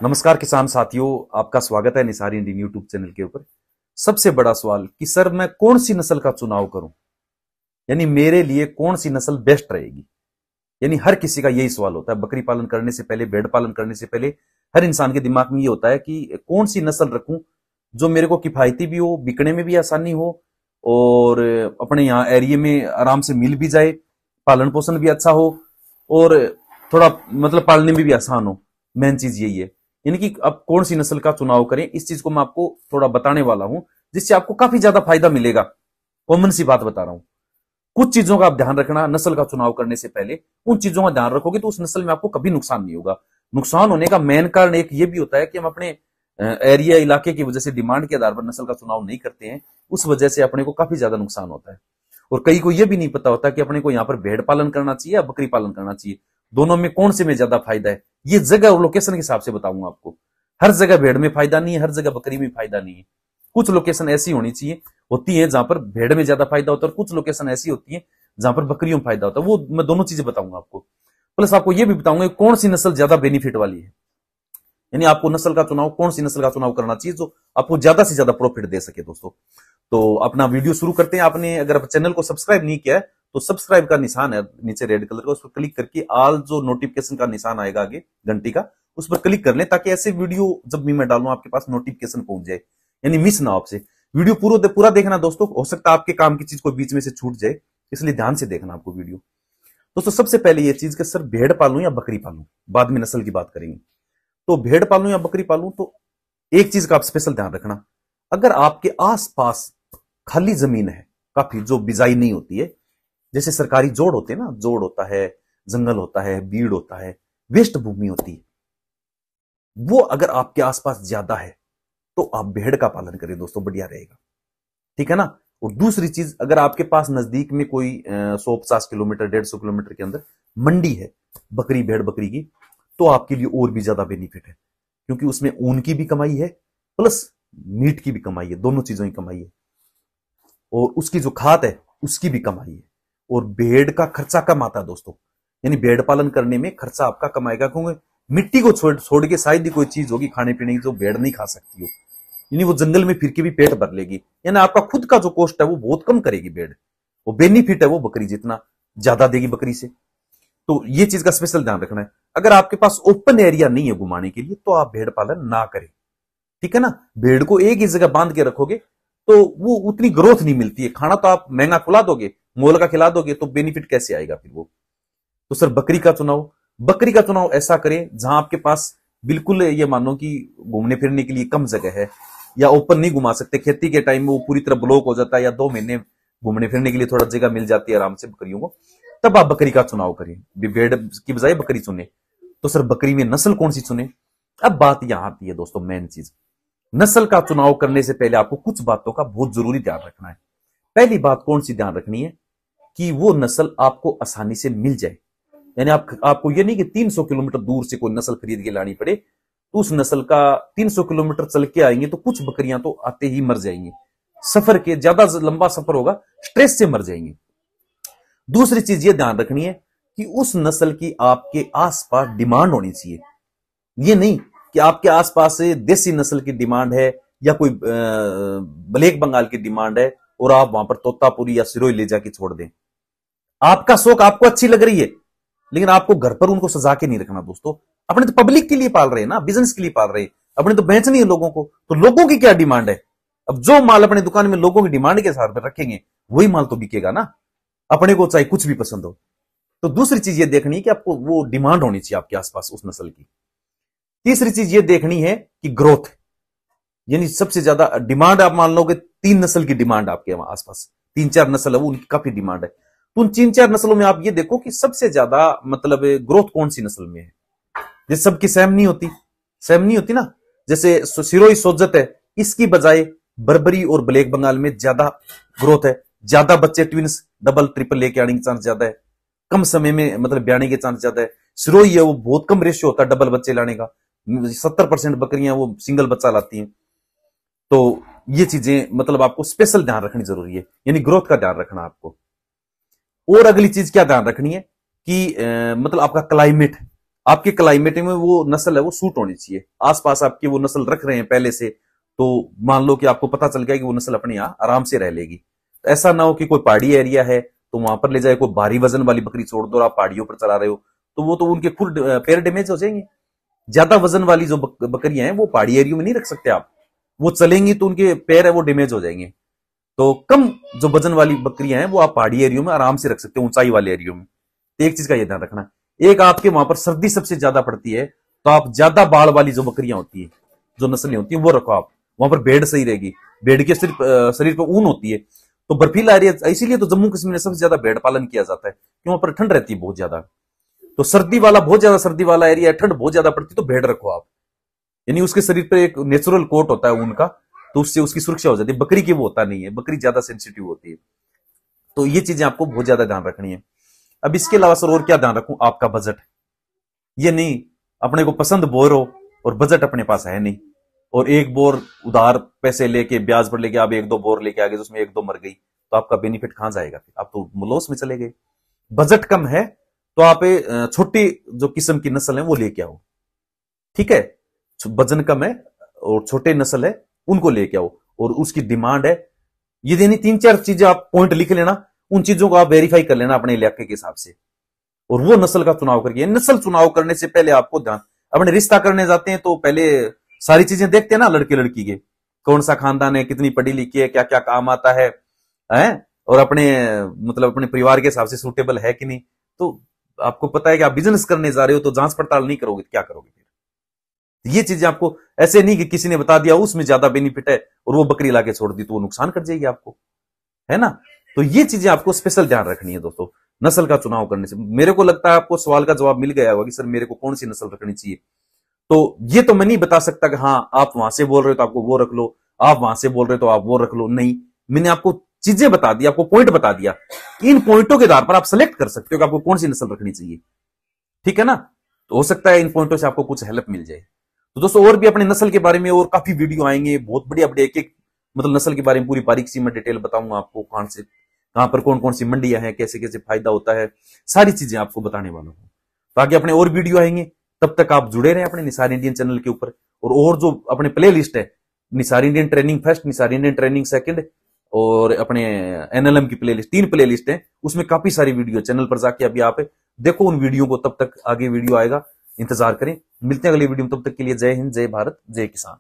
नमस्कार किसान साथियों, आपका स्वागत है निसार इंडियन यूट्यूब चैनल के ऊपर। सबसे बड़ा सवाल कि सर मैं कौन सी नस्ल का चुनाव करूं, यानी मेरे लिए कौन सी नस्ल बेस्ट रहेगी। यानी हर किसी का यही सवाल होता है। बकरी पालन करने से पहले, भेड़ पालन करने से पहले हर इंसान के दिमाग में ये होता है कि कौन सी नस्ल रखूं जो मेरे को किफायती भी हो, बिकने में भी आसानी हो और अपने यहाँ एरिया में आराम से मिल भी जाए, पालन पोषण भी अच्छा हो और थोड़ा मतलब पालने में भी आसान हो। मेन चीज यही है, यानी कि अब कौन सी नस्ल का चुनाव करें, इस चीज को मैं आपको थोड़ा बताने वाला हूं जिससे आपको काफी ज्यादा फायदा मिलेगा। कॉमन सी बात बता रहा हूं। कुछ चीजों का आप ध्यान रखना नस्ल का चुनाव करने से पहले। उन चीजों का ध्यान रखोगे तो उस नस्ल में आपको कभी नुकसान नहीं होगा। नुकसान होने का मेन कारण एक ये भी होता है कि हम अपने एरिया इलाके की वजह से डिमांड के आधार पर नस्ल का चुनाव नहीं करते हैं। उस वजह से अपने को काफी ज्यादा नुकसान होता है। और कई को यह भी नहीं पता होता कि अपने को यहाँ पर भेड़ पालन करना चाहिए या बकरी पालन करना चाहिए, दोनों में कौन से में ज्यादा फायदा है। ये जगह और लोकेशन के हिसाब से बताऊंगा आपको। हर जगह भेड़ में फायदा नहीं है, हर जगह बकरी में फायदा नहीं है। कुछ लोकेशन ऐसी होनी चाहिए होती है जहां पर भेड़ में ज्यादा फायदा होता है और कुछ लोकेशन ऐसी होती है जहां पर बकरियों में फायदा होता है। वो मैं दोनों चीजें बताऊंगा आपको। प्लस आपको यह भी बताऊंगा कौन सी नस्ल ज्यादा बेनिफिट वाली है, यानी आपको नस्ल का चुनाव, कौन सी नस्ल का चुनाव करना चाहिए जो आपको ज्यादा से ज्यादा प्रॉफिट दे सके। दोस्तों तो अपना वीडियो शुरू करते हैं। आपने अगर चैनल को सब्सक्राइब नहीं किया है तो सब्सक्राइब का निशान है नीचे रेड कलर का, उस पर क्लिक करके ऑल जो नोटिफिकेशन का निशान आएगा आगे घंटी का, उस पर क्लिक कर लें ताकि ऐसे वीडियो जब भी मैं डालूं आपके पास नोटिफिकेशन पहुंच जाए, यानी मिस ना हो आपसे। वीडियो पूरा देखना दोस्तों, हो सकता है आपके काम की चीज को बीच में से छूट जाए, इसलिए ध्यान से देखना आपको वीडियो। दोस्तों सबसे पहले ये चीज कि सर भेड़ पालूं या बकरी पालूं, बाद में नस्ल की बात करेंगे। तो भेड़ पालूं या बकरी पालूं, तो एक चीज का आप स्पेशल ध्यान रखना। अगर आपके आसपास खाली जमीन है, काफी जो बिजाई नहीं होती है, जैसे सरकारी जोड़ होते हैं ना, जोड़ होता है, जंगल होता है, बीड़ होता है, वेस्ट भूमि होती है, वो अगर आपके आसपास ज्यादा है तो आप भेड़ का पालन करें दोस्तों, बढ़िया रहेगा। ठीक है ना। और दूसरी चीज, अगर आपके पास नजदीक में कोई 100-50 किलोमीटर, 150 किलोमीटर के अंदर मंडी है बकरी, भेड़ बकरी की, तो आपके लिए और भी ज्यादा बेनिफिट है, क्योंकि उसमें ऊन की भी कमाई है प्लस मीट की भी कमाई है, दोनों चीजों की कमाई है। और उसकी जो खाद है उसकी भी कमाई है। और भेड़ का खर्चा कम आता है दोस्तों, यानी भेड़ पालन करने में खर्चा आपका कमाएगा, क्योंकि मिट्टी को छोड़ के शायद ही कोई चीज होगी खाने पीने की जो भेड़ नहीं खा सकती हो, यानी वो जंगल में फिर के भी पेट भर लेगी, यानी आपका खुद का जो कॉस्ट है वो बहुत कम करेगी भेड़। वो बेनिफिट है वो बकरी जितना ज्यादा देगी बकरी से। तो ये चीज का स्पेशल ध्यान रखना है। अगर आपके पास ओपन एरिया नहीं है घुमाने के लिए तो आप भेड़ पालन ना करें। ठीक है ना। भेड़ को एक ही जगह बांध के रखोगे तो वो उतनी ग्रोथ नहीं मिलती है। खाना तो आप महंगा खिला दोगे, मोल का खिला दोगे, तो बेनिफिट कैसे आएगा फिर वो। तो सर बकरी का चुनाव ऐसा करें जहां आपके पास बिल्कुल ये मानो कि घूमने फिरने के लिए कम जगह है, या ओपन नहीं घुमा सकते, खेती के टाइम में वो पूरी तरह ब्लॉक हो जाता है, या 2 महीने घूमने फिरने के लिए थोड़ा जगह मिल जाती है आराम से बकरियों को, तब आप बकरी का चुनाव करें। भेड़ की बजाय बकरी चुने। तो सर बकरी में नस्ल कौन सी चुने। अब बात यहां आती है दोस्तों, मेन चीज, नस्ल का चुनाव करने से पहले आपको कुछ बातों का बहुत जरूरी ध्यान रखना है। पहली बात कौन सी ध्यान रखनी है कि वो नस्ल आपको आसानी से मिल जाए, यानी आपको ये नहीं कि 300 किलोमीटर दूर से कोई नस्ल खरीद के लानी पड़े, तो उस नस्ल का 300 किलोमीटर चल के आएंगे तो कुछ बकरियां तो आते ही मर जाएंगी, सफर के ज्यादा लंबा सफर होगा, स्ट्रेस से मर जाएंगी। दूसरी चीज ये ध्यान रखनी है कि उस नस्ल की आपके आसपास डिमांड होनी चाहिए। ये नहीं कि आपके आसपास देसी नस्ल की डिमांड है या कोई ब्लैक बंगाल की डिमांड है और आप वहां पर तोतापुरी या सिरोही ले जाके छोड़ दें। आपका शौक आपको अच्छी लग रही है, लेकिन आपको घर पर उनको सजा के नहीं रखना दोस्तों। अपने तो पब्लिक के लिए पाल रहे हैं ना, बिजनेस के लिए पाल रहे हैं, अपने तो बेचनी है लोगों को, तो लोगों की क्या डिमांड है। अब जो माल अपने दुकान में लोगों की डिमांड के हिसाब पर रखेंगे वही माल तो बिकेगा ना, अपने को चाहे कुछ भी पसंद हो। तो दूसरी चीज ये देखनी है कि आपको वो डिमांड होनी चाहिए आपके आसपास उस नस्ल की। तीसरी चीज ये देखनी है कि ग्रोथ, यानी सबसे ज्यादा डिमांड आप मान लोगे 3 नस्ल की डिमांड आपके आसपास, 3-4 नस्ल है वो, उनकी काफी डिमांड है। तो उन 3-4 नस्लों में आप ये देखो कि सबसे ज्यादा मतलब ग्रोथ कौन सी नस्ल में है। जैसे सबकी सेम नहीं होती ना, जैसे सिरोही सोजत है, इसकी बजाय बर्बरी और ब्लैक बंगाल में ज्यादा ग्रोथ है, ज्यादा बच्चे ट्विंस डबल ट्रिपल लेके आने के चांस ज्यादा है, कम समय में मतलब ब्याने के चांस ज्यादा है। सिरोही है वो बहुत कम रेशियो होता है डबल बच्चे लाने का, 70% बकरियां वो सिंगल बच्चा लाती हैं। तो ये चीजें मतलब आपको स्पेशल ध्यान रखनी जरूरी है, यानी ग्रोथ का ध्यान रखना आपको। और अगली चीज क्या ध्यान रखनी है कि मतलब आपका क्लाइमेट, आपके क्लाइमेट में वो नस्ल है वो सूट होनी चाहिए। आसपास आपकी वो नस्ल रख रहे हैं पहले से, तो मान लो कि आपको पता चल गया कि वो नस्ल अपने यहाँ आराम से रह लेगी। तो ऐसा ना हो कि कोई पहाड़ी एरिया है तो वहां पर ले जाए, कोई भारी वजन वाली बकरी छोड़ दो और आप पहाड़ियों पर चला रहे हो, तो वो तो उनके खुद पैर डैमेज हो जाएंगे। ज्यादा वजन वाली जो बकरियां हैं वो पहाड़ी एरिया में नहीं रख सकते आप, वो चलेंगी तो उनके पैर है वो डैमेज हो जाएंगे। तो कम जो वजन वाली बकरियां हैं वो आप पहाड़ी एरिया में आराम से रख सकते हो, ऊंचाई वाले एरिया में। तो एक चीज का ये ध्यान रखना, एक आपके वहां पर सर्दी सबसे ज्यादा पड़ती है तो आप ज्यादा बाल वाली जो बकरियां होती है, जो नस्लें होती है वो रखो आप, वहां पर भेड़ सही रहेगी। भेड़ के शरीर पर ऊन होती है, तो बर्फीला एरिया, इसीलिए तो जम्मू कश्मीर में सबसे ज्यादा भेड़ पालन किया जाता है, क्यों वहां पर ठंड रहती है बहुत ज्यादा। तो सर्दी वाला, बहुत ज्यादा सर्दी वाला एरिया, ठंड बहुत ज्यादा पड़ती है तो भेड़ रखो आप, यानी उसके शरीर पर एक नेचुरल कोट होता है ऊन का, तो उससे उसकी सुरक्षा हो जाती है। बकरी की वो होता नहीं है, बकरी ज्यादा सेंसिटिव होती है। तो ये चीजें आपको बहुत ज्यादा ध्यान रखनी है। अब इसके अलावा सर और क्या ध्यान रखूं, आपका बजट। ये नहीं अपने को पसंद बोर हो और बजट अपने पास है नहीं, और एक बोर उधार पैसे लेके ब्याज पर लेके आप एक दो बोर लेके आ गए, उसमें एक दो मर गई, तो आपका बेनिफिट कहां जाएगा, फिर आप तो लॉस में चले गए। बजट कम है तो आप छोटी जो किस्म की नस्ल है वो लेके आओ, ठीक है। वजन कम है और छोटे नस्ल है उनको लेके आओ, और उसकी डिमांड है ये देनी। 3-4 चीजें आप पॉइंट लिख लेना, उन चीजों को आप वेरीफाई कर लेना अपने इलाके के हिसाब से, और वो नस्ल का चुनाव करके। नस्ल चुनाव करने से पहले आपको ध्यान, अपने रिश्ता करने जाते हैं तो पहले सारी चीजें देखते हैं ना, लड़के लड़की के कौन सा खानदान है, कितनी पढ़ी लिखी है, क्या क्या काम आता है, और अपने मतलब अपने परिवार के हिसाब से सूटेबल है कि नहीं। तो आपको पता है कि आप बिजनेस करने जा रहे हो तो जांच पड़ताल नहीं करोगे क्या करोगे फिर। ये चीजें आपको ऐसे नहीं कि किसी ने बता दिया उसमें ज्यादा बेनिफिट है और वो बकरी लाके छोड़ दी तो वो नुकसान कर जाएगी आपको, है ना। तो ये चीजें आपको स्पेशल ध्यान रखनी है दोस्तों नस्ल का चुनाव करने से। मेरे को लगता है आपको सवाल का जवाब मिल गया होगा कि सर मेरे को कौन सी नस्ल रखनी चाहिए। तो ये तो मैं नहीं बता सकता कि हाँ आप वहां से बोल रहे हो तो आपको वो रख लो, आप वहां से बोल रहे हो तो आप वो रख लो, नहीं। मैंने आपको चीजें बता दी, आपको पॉइंट बता दिया, इन पॉइंटों के आधार पर आप सेलेक्ट कर सकते हो कि आपको कौन सी नस्ल रखनी चाहिए, ठीक है ना। तो हो सकता है इन पॉइंटों से आपको कुछ हेल्प मिल जाए। तो दोस्तों और भी अपने नस्ल के बारे में और काफी वीडियो आएंगे, बहुत बड़ी अपडेट, एक मतलब नस्ल के बारे में पूरी बारीक सी मैं डिटेल बताऊंगा आपको, कहां पर कौन कौन सी मंडियां हैं, कैसे कैसे फायदा होता है, सारी चीजें आपको बताने वाला हूं। तो आगे अपने और वीडियो आएंगे, तब तक आप जुड़े रहे अपने निसार इंडियन चैनल के ऊपर। और जो अपने प्ले लिस्ट है, Nisar Indian training first, Nisar Indian training second, और अपने एनएलएम की प्ले लिस्ट, 3 प्ले लिस्ट है, उसमें काफी सारी वीडियो चैनल पर जाके अभी आप देखो उन वीडियो को। तब तक आगे वीडियो आएगा, इंतजार करें। मिलते हैं अगली वीडियो में, तब तक के लिए जय हिंद, जय भारत, जय किसान।